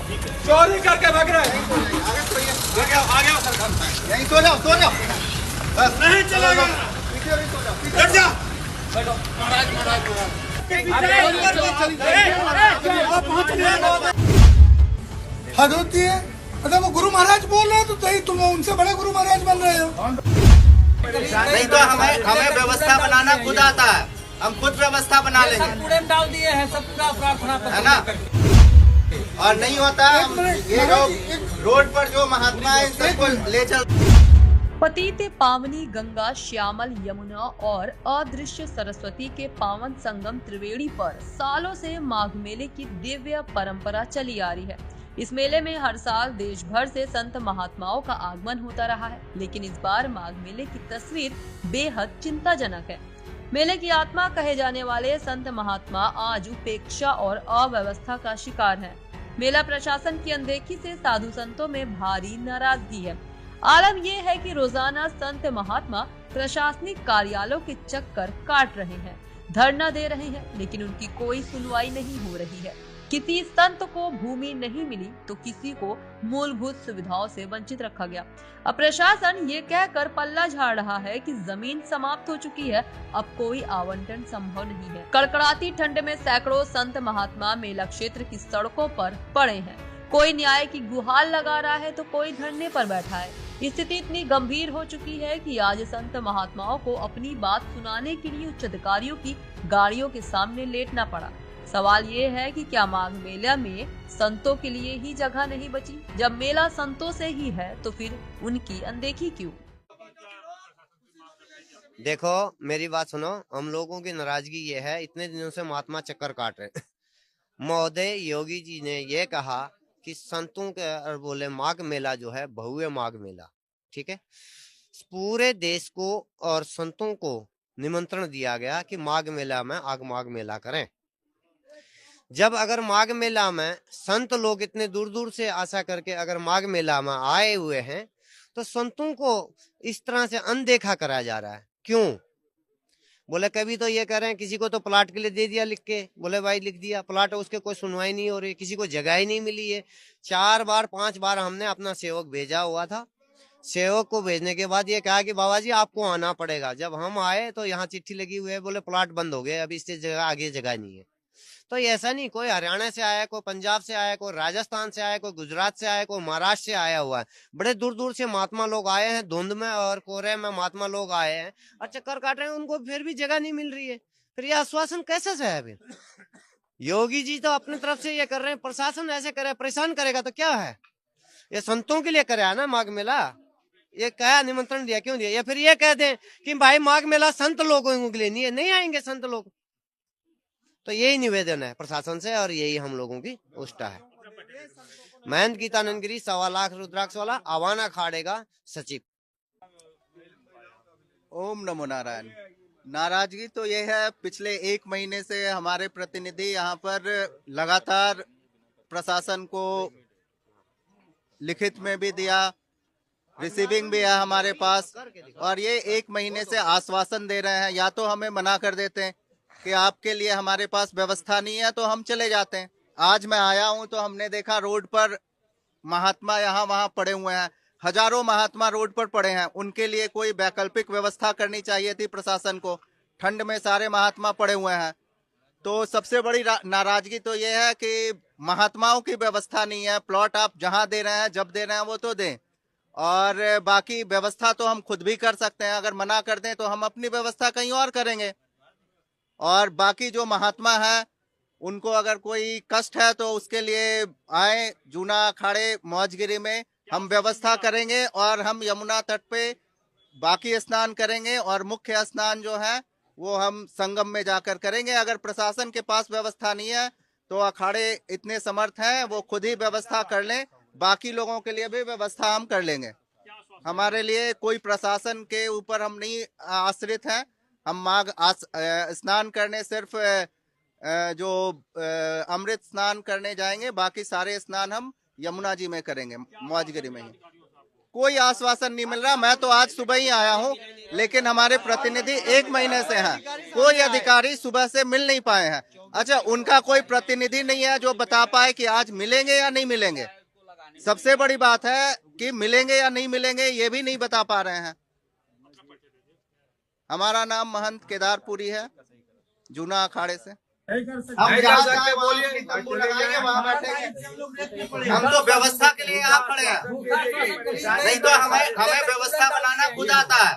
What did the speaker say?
चोरी करके भाग रहे हैं। आ गया सर, यहीं सो जाओ बस, नहीं चलेगा। बैठ जा, बैठो। हद होती है। अगर वो गुरु महाराज बोल रहे हैं तो तुम उनसे बड़े गुरु महाराज बन रहे हो। नहीं तो हमें व्यवस्था बनाना खुद आता है, हम खुद व्यवस्था बना लेंगे। कूड़े में डाल दिए हैं, सब पूरा प्रार्थना है ना, और नहीं होता ये लोग रोड पर जो महात्मा है सबको ले चल। पतित पावनी गंगा, श्यामल यमुना और अदृश्य सरस्वती के पावन संगम त्रिवेणी पर सालों से माघ मेले की दिव्य परंपरा चली आ रही है। इस मेले में हर साल देश भर से संत महात्माओं का आगमन होता रहा है, लेकिन इस बार माघ मेले की तस्वीर बेहद चिंताजनक है। मेले की आत्मा कहे जाने वाले संत महात्मा आज उपेक्षा और अव्यवस्था का शिकार हैं। मेला प्रशासन की अनदेखी से साधु संतों में भारी नाराजगी है। आलम यह है कि रोजाना संत महात्मा प्रशासनिक कार्यालयों के चक्कर काट रहे हैं, धरना दे रहे हैं, लेकिन उनकी कोई सुनवाई नहीं हो रही है। किसी संत को भूमि नहीं मिली तो किसी को मूलभूत सुविधाओं से वंचित रखा गया। अब प्रशासन ये कहकर पल्ला झाड़ रहा है कि जमीन समाप्त हो चुकी है, अब कोई आवंटन संभव नहीं है। कड़कड़ाती ठंड में सैकड़ों संत महात्मा मेला क्षेत्र की सड़कों पर पड़े हैं। कोई न्याय की गुहार लगा रहा है तो कोई धरने पर बैठा है। स्थिति इतनी गंभीर हो चुकी है कि आज संत महात्माओं को अपनी बात सुनाने के लिए उच्च अधिकारियों की गाड़ियों के सामने लेटना पड़ा। सवाल ये है कि क्या माघ मेला में संतों के लिए ही जगह नहीं बची? जब मेला संतों से ही है तो फिर उनकी अनदेखी क्यों? देखो मेरी बात सुनो, हम लोगों की नाराजगी ये है, इतने दिनों से महात्मा चक्कर काट रहे। महोदय योगी जी ने ये कहा कि संतों के बोले माघ मेला जो है भव्य माघ मेला, ठीक है, पूरे देश को और संतों को निमंत्रण दिया गया कि माघ मेला में माघ मेला करें। जब अगर माघ मेला में संत लोग इतने दूर दूर से आशा करके अगर माघ मेला में आए हुए हैं तो संतों को इस तरह से अनदेखा करा जा रहा है। क्यों? बोले कभी तो ये कह रहे हैं किसी को तो प्लाट के लिए दे दिया लिख के, बोले भाई लिख दिया प्लाट, उसके कोई सुनवाई नहीं हो रही, किसी को जगह ही नहीं मिली है। 4 बार 5 बार हमने अपना सेवक भेजा हुआ था। सेवक को भेजने के बाद ये कहा कि बाबा जी आपको आना पड़ेगा। जब हम आए तो यहाँ चिट्ठी लगी हुई है, बोले प्लाट बंद हो गए, अभी इससे जगह आगे जगह नहीं है। तो ऐसा नहीं, कोई हरियाणा से आया, कोई पंजाब से आया, कोई राजस्थान से आया, कोई गुजरात से आया, कोई महाराष्ट्र से आया हुआ है। बड़े दूर दूर से महात्मा लोग आए हैं, धुंध में और कोहरे में महात्मा लोग आए हैं और चक्कर काट रहे हैं, उनको फिर भी जगह नहीं मिल रही है। फिर ये आश्वासन कैसे से है? फिर योगी जी तो अपनी तरफ से ये कर रहे हैं, प्रशासन ऐसे करे, परेशान करेगा तो क्या है? ये संतों के लिए करे ना माघ मेला, ये क्या निमंत्रण दिया, क्यों दिया? या फिर ये कह दें कि भाई माघ मेला संत लोगों के लिए नहीं आएंगे संत लोग। तो यही निवेदन है प्रशासन से और यही हम लोगों की उष्टा है। महंत गीतानंद गिरी 1.25 लाख रुद्राक्ष वाला आवाना अखाड़े सचिव। ओम नमो नारायण। नाराजगी तो ये है, पिछले 1 महीने से हमारे प्रतिनिधि यहाँ पर लगातार प्रशासन को लिखित में भी दिया, रिसीविंग भी है हमारे पास, और ये 1 महीने से आश्वासन दे रहे हैं। या तो हमें मना कर देते हैं कि आपके लिए हमारे पास व्यवस्था नहीं है, तो हम चले जाते हैं। आज मैं आया हूं तो हमने देखा रोड पर महात्मा यहाँ वहाँ पड़े हुए हैं, हजारों महात्मा रोड पर पड़े हैं। उनके लिए कोई वैकल्पिक व्यवस्था करनी चाहिए थी प्रशासन को। ठंड में सारे महात्मा पड़े हुए हैं। तो सबसे बड़ी नाराजगी तो ये है कि महात्माओं की व्यवस्था नहीं है। प्लॉट आप जहाँ दे रहे हैं, जब दे रहे हैं वो तो दें, और बाकी व्यवस्था तो हम खुद भी कर सकते हैं। अगर मना कर दें तो हम अपनी व्यवस्था कहीं और करेंगे। और बाकी जो महात्मा है उनको अगर कोई कष्ट है तो उसके लिए आए जूना अखाड़े मौजगिरी में, हम व्यवस्था करेंगे और हम यमुना तट पे बाकी स्नान करेंगे और मुख्य स्नान जो है वो हम संगम में जाकर करेंगे। अगर प्रशासन के पास व्यवस्था नहीं है तो अखाड़े इतने समर्थ हैं, वो खुद ही व्यवस्था कर लें, बाकी लोगों के लिए भी व्यवस्था हम कर लेंगे। हमारे लिए कोई प्रशासन के ऊपर हम नहीं आश्रित हैं। हम माघ स्नान करने सिर्फ जो अमृत स्नान करने जाएंगे, बाकी सारे स्नान हम यमुना जी में करेंगे, मौजगिरी में ही। कोई आश्वासन नहीं मिल रहा। मैं तो आज सुबह ही आया हूं, लेकिन हमारे प्रतिनिधि 1 महीने से हैं, कोई अधिकारी सुबह से मिल नहीं पाए हैं। अच्छा, उनका कोई प्रतिनिधि नहीं है जो बता पाए कि आज मिलेंगे या नहीं मिलेंगे। सबसे बड़ी बात है कि मिलेंगे या नहीं मिलेंगे ये भी नहीं बता पा रहे हैं। हमारा नाम महंत केदारपुरी है, जूना अखाड़े से। हम जहाँ जाके बोलिए तंबू लगाएंगे वहाँ बैठेंगे। हम तो व्यवस्था के लिए यहाँ खड़े हैं, नहीं तो हमें व्यवस्था बनाना खुद आता है।